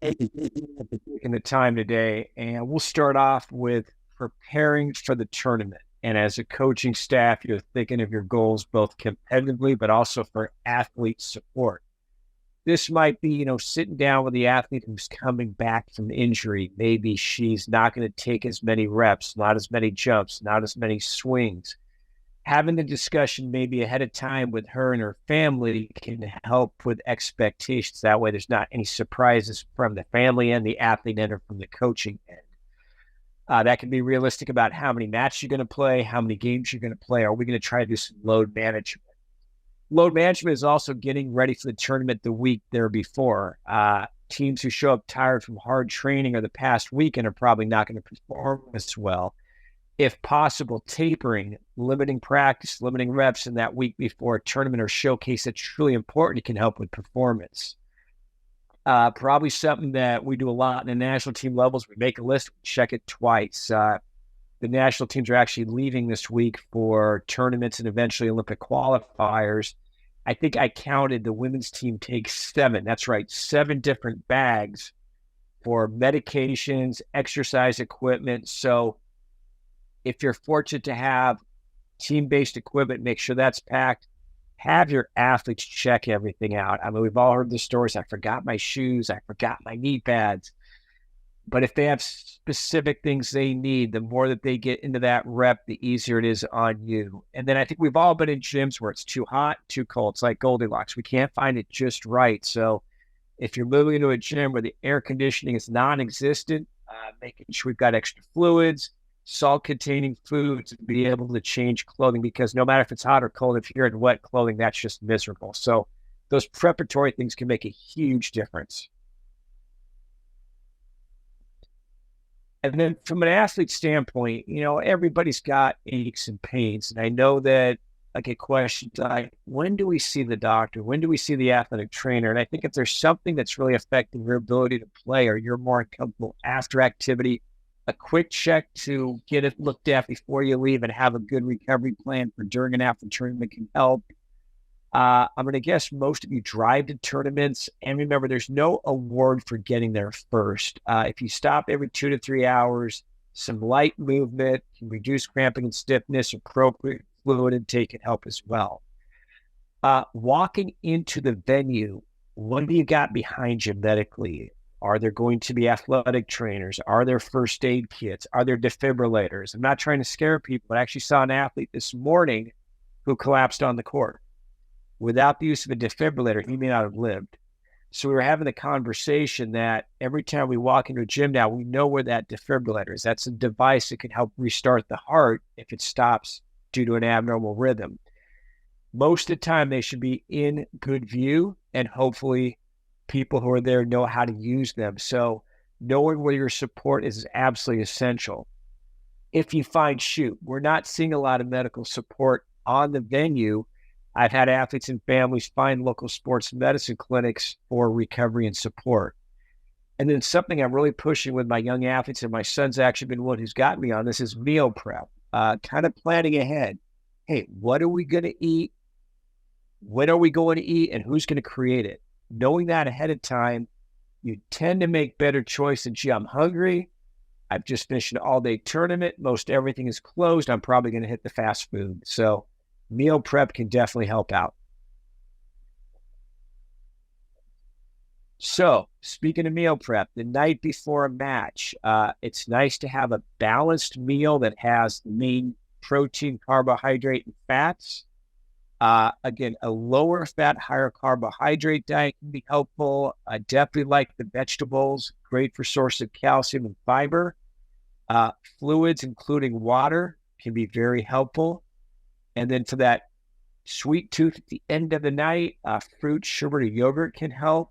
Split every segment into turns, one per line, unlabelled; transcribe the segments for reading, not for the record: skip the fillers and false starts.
taking the time today, and we'll start off with preparing for the tournament. And as a coaching staff, you're thinking of your goals both competitively, but also for athlete support. This might be, sitting down with the athlete who's coming back from injury. Maybe she's not going to take as many reps, not as many jumps, not as many swings. Having the discussion maybe ahead of time with her and her family can help with expectations. That way, there's not any surprises from the family and the athlete end or from the coaching end. That can be realistic about how many matches you're going to play, how many games you're going to play. Are we going to try to do some load management? Load management is also getting ready for the tournament the week there before. Teams who show up tired from hard training or the past weekend are probably not going to perform as well. If possible, tapering, limiting practice, limiting reps in that week before a tournament or showcase that's truly important can help with performance. Probably something that we do a lot in the national team levels. We make a list, we check it twice. The national teams are actually leaving this week for tournaments and eventually Olympic qualifiers. I think I counted the women's team takes 7. That's right, 7 different bags for medications, exercise equipment. So if you're fortunate to have team-based equipment, make sure that's packed. Have your athletes check everything out. I mean, we've all heard the stories. I forgot my shoes. I forgot my knee pads. But if they have specific things they need, the more that they get into that rep, the easier it is on you. And then I think we've all been in gyms where it's too hot, too cold. It's like Goldilocks. We can't find it just right. So if you're moving into a gym where the air conditioning is non-existent, making sure we've got extra fluids, salt-containing foods, to be able to change clothing, because no matter if it's hot or cold, if you're in wet clothing, that's just miserable. So those preparatory things can make a huge difference. And then from an athlete standpoint, everybody's got aches and pains. And I know that I get questions like, when do we see the doctor? When do we see the athletic trainer? And I think if there's something that's really affecting your ability to play, or you're more uncomfortable after activity, a quick check to get it looked at before you leave and have a good recovery plan for during and after tournament can help. I'm going to guess most of you drive to tournaments, and remember, there's no award for getting there first. If you stop every 2 to 3 hours, some light movement can reduce cramping and stiffness. Appropriate fluid intake can help as well. Walking into the venue, what do you got behind you medically? Are there going to be athletic trainers? Are there first aid kits? Are there defibrillators? I'm not trying to scare people, but I actually saw an athlete this morning who collapsed on the court. Without the use of a defibrillator, he may not have lived. So we were having the conversation that every time we walk into a gym now, we know where that defibrillator is. That's a device that can help restart the heart if it stops due to an abnormal rhythm. Most of the time, they should be in good view, and hopefully people who are there know how to use them. So knowing where your support is absolutely essential. If you find, we're not seeing a lot of medical support on the venue, I've had athletes and families find local sports medicine clinics for recovery and support. And then something I'm really pushing with my young athletes, and my son's actually been one who's got me on this, is meal prep. Kind of planning ahead. Hey, what are we going to eat? When are we going to eat? And who's going to create it? Knowing that ahead of time, you tend to make better choices. Gee, I'm hungry. I've just finished an all-day tournament. Most everything is closed. I'm probably going to hit the fast food. So meal prep can definitely help out. So speaking of meal prep, the night before a match, it's nice to have a balanced meal that has the main protein, carbohydrate, and fats. Again, a lower fat, higher carbohydrate diet can be helpful. I definitely like the vegetables, great for source of calcium and fiber. Fluids, including water, can be very helpful. And then for that sweet tooth at the end of the night, fruit, sugar, or yogurt can help.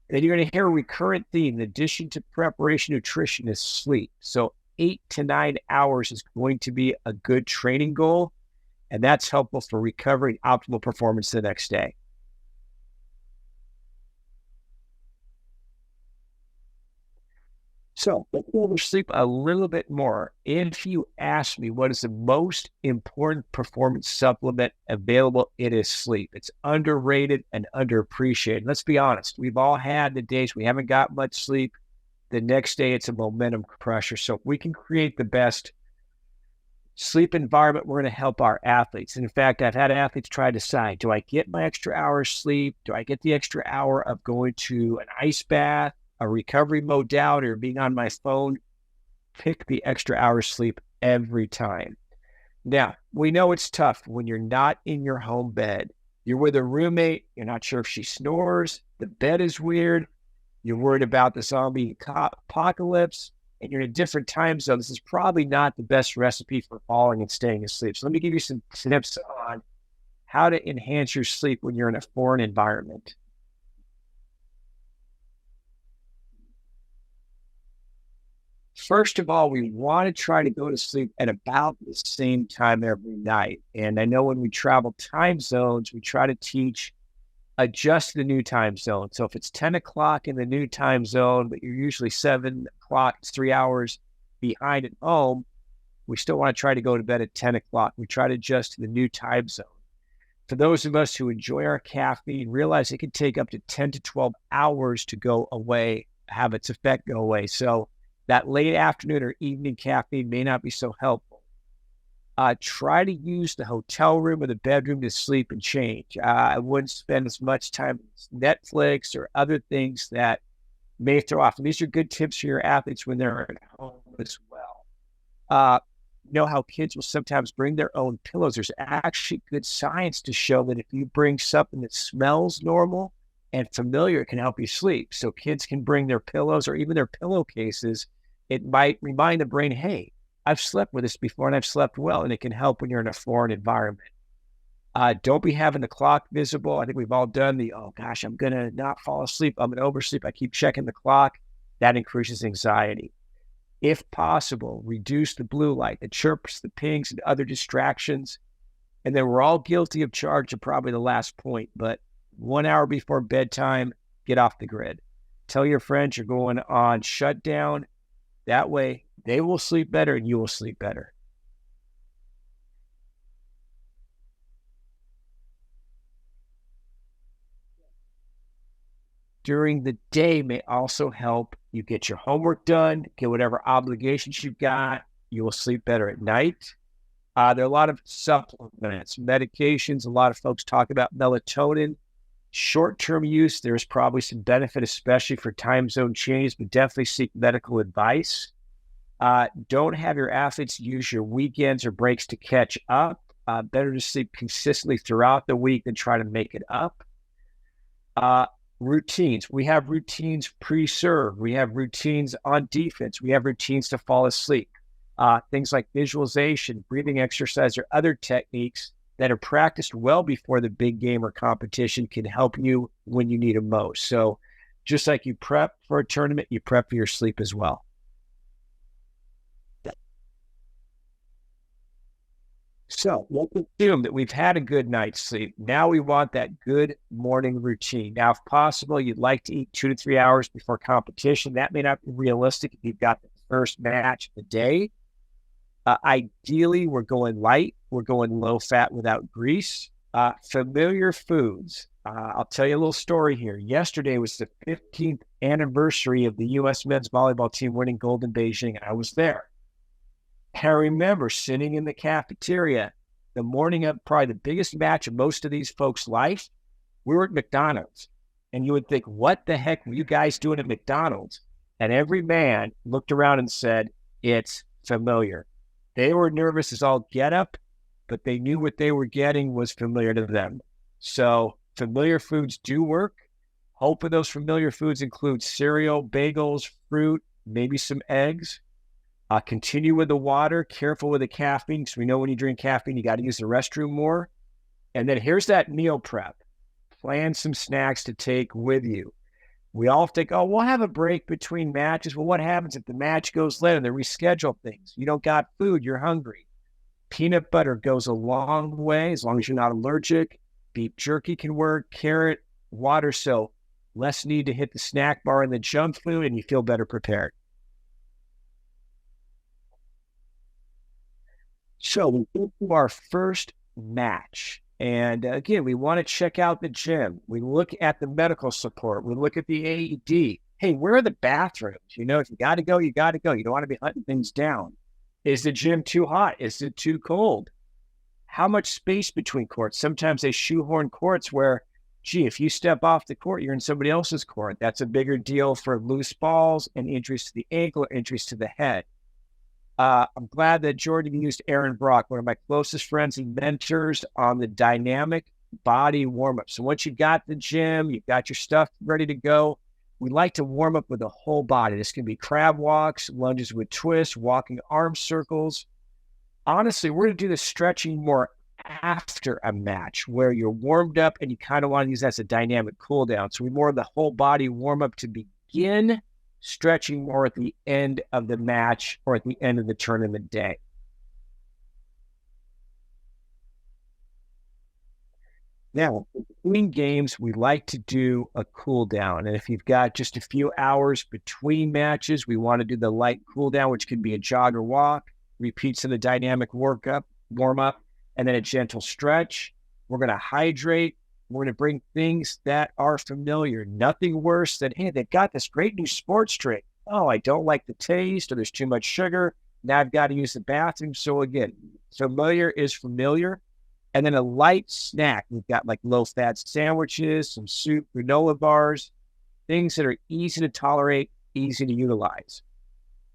Then you're going to hear a recurrent theme. In addition to preparation, nutrition is sleep. So 8 to 9 hours is going to be a good training goal. And that's helpful for recovery and optimal performance the next day. So let's go over sleep a little bit more. If you ask me what is the most important performance supplement available, it is sleep. It's underrated and underappreciated. Let's be honest. We've all had the days we haven't got much sleep. The next day, it's a momentum crusher. So if we can create the best sleep environment, we're going to help our athletes. And in fact, I've had athletes try to decide, do I get my extra hour of sleep? Do I get the extra hour of going to an ice bath, a recovery modality, or being on my phone? Pick the extra hour of sleep every time. Now, we know it's tough when you're not in your home bed. You're with a roommate. You're not sure if she snores. The bed is weird. You're worried about the zombie apocalypse, and you're in a different time zone. This is probably not the best recipe for falling and staying asleep. So let me give you some tips on how to enhance your sleep when you're in a foreign environment. First of all, we want to try to go to sleep at about the same time every night. And I know when we travel time zones, we try to teach adjust the new time zone. So if it's 10 o'clock in the new time zone, but you're usually 7 o'clock, it's 3 hours behind at home, we still want to try to go to bed at 10 o'clock. We try to adjust to the new time zone. For those of us who enjoy our caffeine, realize it can take up to 10 to 12 hours to go away, have its effect go away. So that late afternoon or evening caffeine may not be so helpful. Try to use the hotel room or the bedroom to sleep and change. I wouldn't spend as much time on Netflix or other things that may throw off. And these are good tips for your athletes when they're at home as well. You know how kids will sometimes bring their own pillows. There's actually good science to show that if you bring something that smells normal and familiar, it can help you sleep. So kids can bring their pillows or even their pillowcases. It might remind the brain, hey, I've slept with this before and I've slept well, and it can help when you're in a foreign environment. Don't be having the clock visible. I think we've all done oh gosh, I'm going to not fall asleep. I'm going to oversleep. I keep checking the clock. That increases anxiety. If possible, reduce the blue light, the chirps, the pings, and other distractions. And then we're all guilty of charge of probably the last point, but 1 hour before bedtime, get off the grid. Tell your friends you're going on shutdown. That way, they will sleep better and you will sleep better. During the day may also help you get your homework done, get whatever obligations you've got. You will sleep better at night. There are a lot of supplements, medications. A lot of folks talk about melatonin. Short-term use, there's probably some benefit, especially for time zone change, but definitely seek medical advice. Don't have your athletes use your weekends or breaks to catch up. Better to sleep consistently throughout the week than try to make it up. Routines. We have routines pre-serve. We have routines on defense. We have routines to fall asleep. Things like visualization, breathing exercise, or other techniques that are practiced well before the big game or competition can help you when you need them most. So just like you prep for a tournament, you prep for your sleep as well. So let's assume that we've had a good night's sleep. Now we want that good morning routine. Now, if possible, you'd like to eat 2 to 3 hours before competition. That may not be realistic if you've got the first match of the day. Ideally, we're going light. We're going low fat without grease. Familiar foods. I'll tell you a little story here. Yesterday was the 15th anniversary of the U.S. men's volleyball team winning gold in Beijing, and I was there. I remember sitting in the cafeteria the morning of probably the biggest match of most of these folks' life. We were at McDonald's, and you would think, what the heck were you guys doing at McDonald's? And every man looked around and said, it's familiar. They were nervous as all get up, but they knew what they were getting was familiar to them. So familiar foods do work. Hope of those familiar foods include cereal, bagels, fruit, maybe some eggs. Continue with the water, careful with the caffeine, because we know when you drink caffeine, you got to use the restroom more. And then here's that meal prep. Plan some snacks to take with you. We all think, oh, we'll have a break between matches. Well, what happens if the match goes late and they reschedule things? You don't got food, you're hungry. Peanut butter goes a long way as long as you're not allergic. Beef jerky can work, carrot, water. So less need to hit the snack bar and the junk food, and you feel better prepared. So we get to our first match. And again, we want to check out the gym. We look at the medical support. We look at the AED. Hey, where are the bathrooms? You know, if you got to go, you got to go. You don't want to be hunting things down. Is the gym too hot? Is it too cold? How much space between courts? Sometimes they shoehorn courts where, gee, if you step off the court, you're in somebody else's court. That's a bigger deal for loose balls and injuries to the ankle or injuries to the head. I'm glad that Jordan used Aaron Brock, one of my closest friends and mentors, on the dynamic body warm-up. So once you've got the gym, you've got your stuff ready to go, we like to warm up with the whole body. This can be crab walks, lunges with twists, walking arm circles. Honestly, we're going to do the stretching more after a match where you're warmed up and you kind of want to use that as a dynamic cool down. So we more of the whole body warm up to begin, stretching more at the end of the match or at the end of the tournament day. Now, between games, we like to do a cool down. And if you've got just a few hours between matches, we want to do the light cool down, which can be a jog or walk, repeats of the dynamic workup, warm up, and then a gentle stretch. We're going to hydrate. We're going to bring things that are familiar. Nothing worse than, hey, they've got this great new sports drink. Oh, I don't like the taste, or there's too much sugar. Now I've got to use the bathroom. So again, familiar is familiar. And then a light snack. We've got like low-fat sandwiches, some soup, granola bars, things that are easy to tolerate, easy to utilize.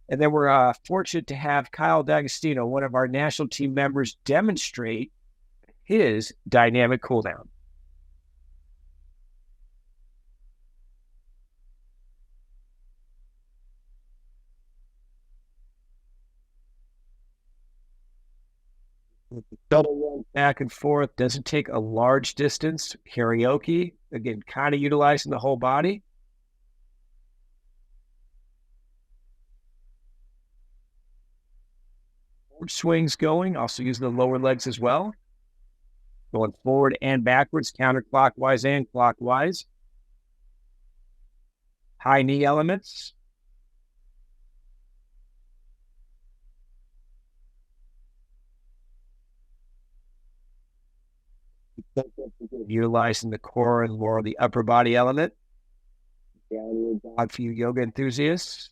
And then we're fortunate to have Kyle D'Agostino, one of our national team members, demonstrate his dynamic cool down. Double run back and forth, doesn't take a large distance. Karaoke, again, kind of utilizing the whole body. Forward swings going, also using the lower legs as well. Going forward and backwards, counterclockwise and clockwise. High knee elements. Utilizing the core and more of the upper body element. Downward dog for you yoga enthusiasts.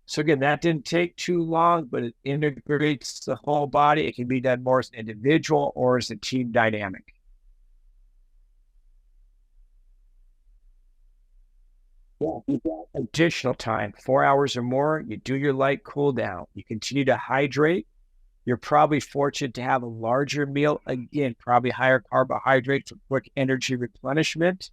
So again, that didn't take too long, but it integrates the whole body. It can be done more as an individual or as a team dynamic. Yeah, additional time, 4 hours or more, you do your light cool down. You continue to hydrate. You're probably fortunate to have a larger meal. Again, probably higher carbohydrate for quick energy replenishment,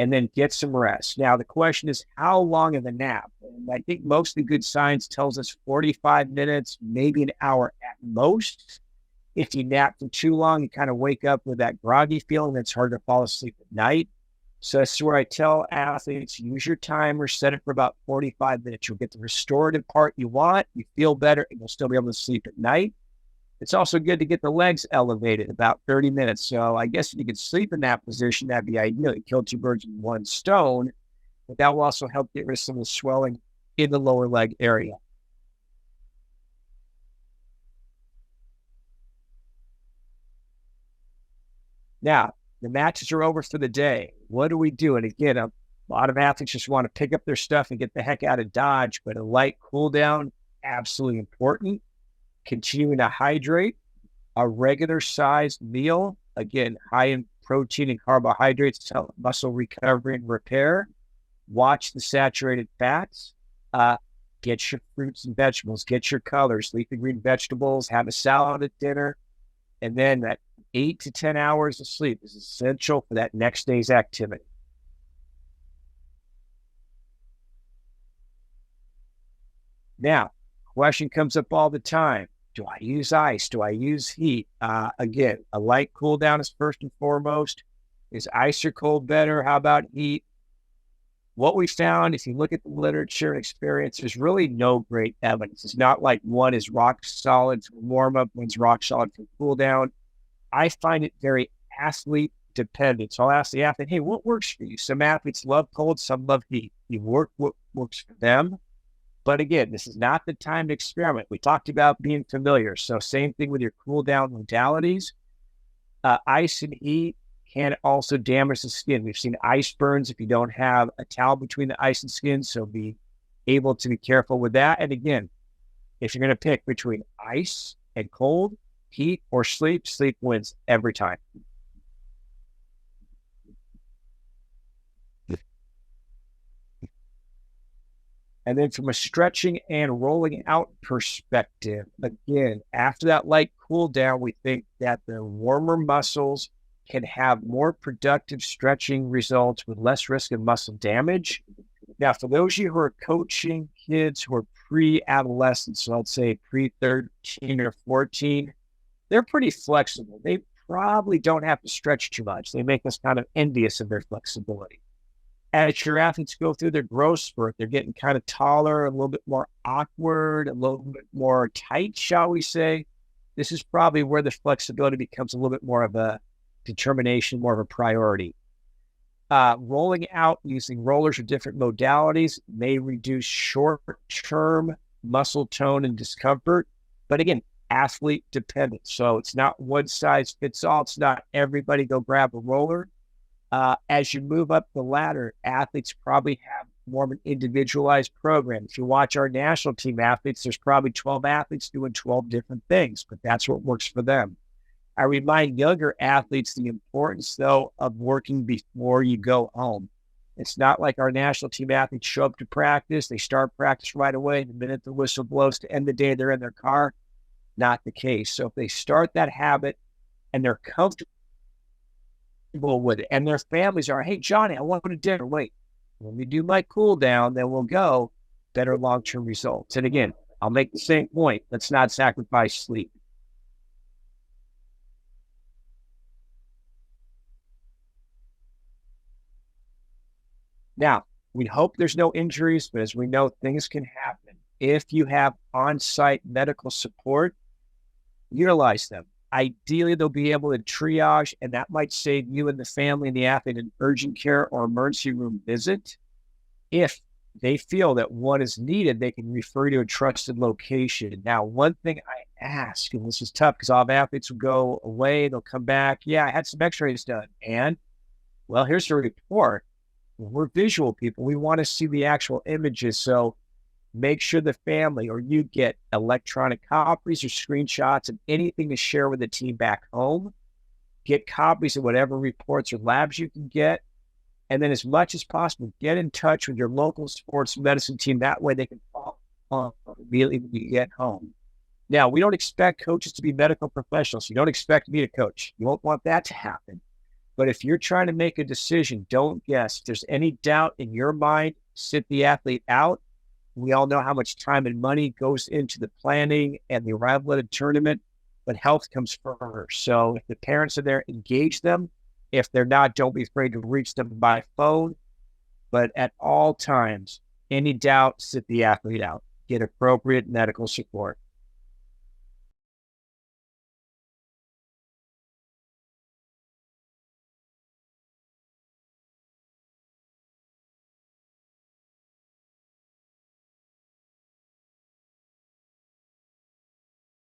and then get some rest. Now, the question is, how long of a nap? And I think most of the good science tells us 45 minutes, maybe an hour at most. If you nap for too long, you kind of wake up with that groggy feeling. It's hard to fall asleep at night. So that's where I tell athletes, use your timer, set it for about 45 minutes. You'll get the restorative part you want. You feel better, and you'll still be able to sleep at night. It's also good to get the legs elevated about 30 minutes. So I guess if you could sleep in that position, that'd be ideal. You kill two birds with one stone, but that will also help get rid of some of the swelling in the lower leg area. Now, the matches are over for the day. What do we do? And again, a lot of athletes just want to pick up their stuff and get the heck out of Dodge, but a light cool down, absolutely important. Continuing to hydrate, a regular sized meal, again, high in protein and carbohydrates to help muscle recovery and repair. Watch the saturated fats. Get your fruits and vegetables, get your colors, leafy green vegetables, have a salad at dinner. And then that 8 to 10 hours of sleep is essential for that next day's activity. Now, question comes up all the time. Do I use ice? Do I use heat? Again, a light cool down is first and foremost. Is ice or cold better? How about heat? What we found, if you look at the literature and experience, there's really no great evidence. It's not like one is rock solid for warm up, one's rock solid for cool down. I find it very athlete dependent. So I'll ask the athlete, hey, what works for you? Some athletes love cold, some love heat. You work what works for them. But again, this is not the time to experiment. We talked about being familiar. So same thing with your cool down modalities. Ice and heat can also damage the skin. We've seen ice burns if you don't have a towel between the ice and skin. So be able to be careful with that. And again, if you're going to pick between ice and cold, heat or sleep, sleep wins every time. And then from a stretching and rolling out perspective, again, after that light cool down, we think that the warmer muscles can have more productive stretching results with less risk of muscle damage. Now, for those of you who are coaching kids who are pre-adolescent, so let's say pre-13 or 14, they're pretty flexible. They probably don't have to stretch too much. They make us kind of envious of their flexibility. As your athletes go through their growth spurt, they're getting kind of taller, a little bit more awkward, a little bit more tight, shall we say. This is probably where the flexibility becomes a little bit more of a determination, more of a priority. Rolling out using rollers or different modalities may reduce short-term muscle tone and discomfort. But again, athlete dependent. So it's not one size fits all. It's not everybody go grab a roller. As you move up the ladder, athletes probably have more of an individualized program. If you watch our national team athletes, there's probably 12 athletes doing 12 different things, but that's what works for them. I remind younger athletes the importance, though, of working before you go home. It's not like our national team athletes show up to practice. They start practice right away. The minute the whistle blows to end the day, they're in their car. Not the case. So if they start that habit and they're comfortable with it, and their families are, hey, Johnny, I want to go to dinner. Wait, when we do my cool down, then we'll go. Better long-term results. And again, I'll make the same point. Let's not sacrifice sleep. Now, we hope there's no injuries, but as we know, things can happen. If you have on-site medical support, utilize them. Ideally, they'll be able to triage, and that might save you and the family and the athlete an urgent care or emergency room visit. If they feel that one is needed, they can refer you to a trusted location. Now, one thing I ask, and this is tough because all athletes will go away, they'll come back. Yeah, I had some x-rays done. And, well, here's the report. We're visual people. We want to see the actual images. So make sure the family or you get electronic copies or screenshots of anything to share with the team back home. Get copies of whatever reports or labs you can get. And then as much as possible, get in touch with your local sports medicine team. That way they can follow up immediately when you get home. Now, we don't expect coaches to be medical professionals. You don't expect to be a coach. You won't want that to happen. But if you're trying to make a decision, don't guess. If there's any doubt in your mind, sit the athlete out. We all know how much time and money goes into the planning and the arrival at a tournament, but health comes first. So if the parents are there, engage them. If they're not, don't be afraid to reach them by phone. But at all times, any doubt, sit the athlete out. Get appropriate medical support.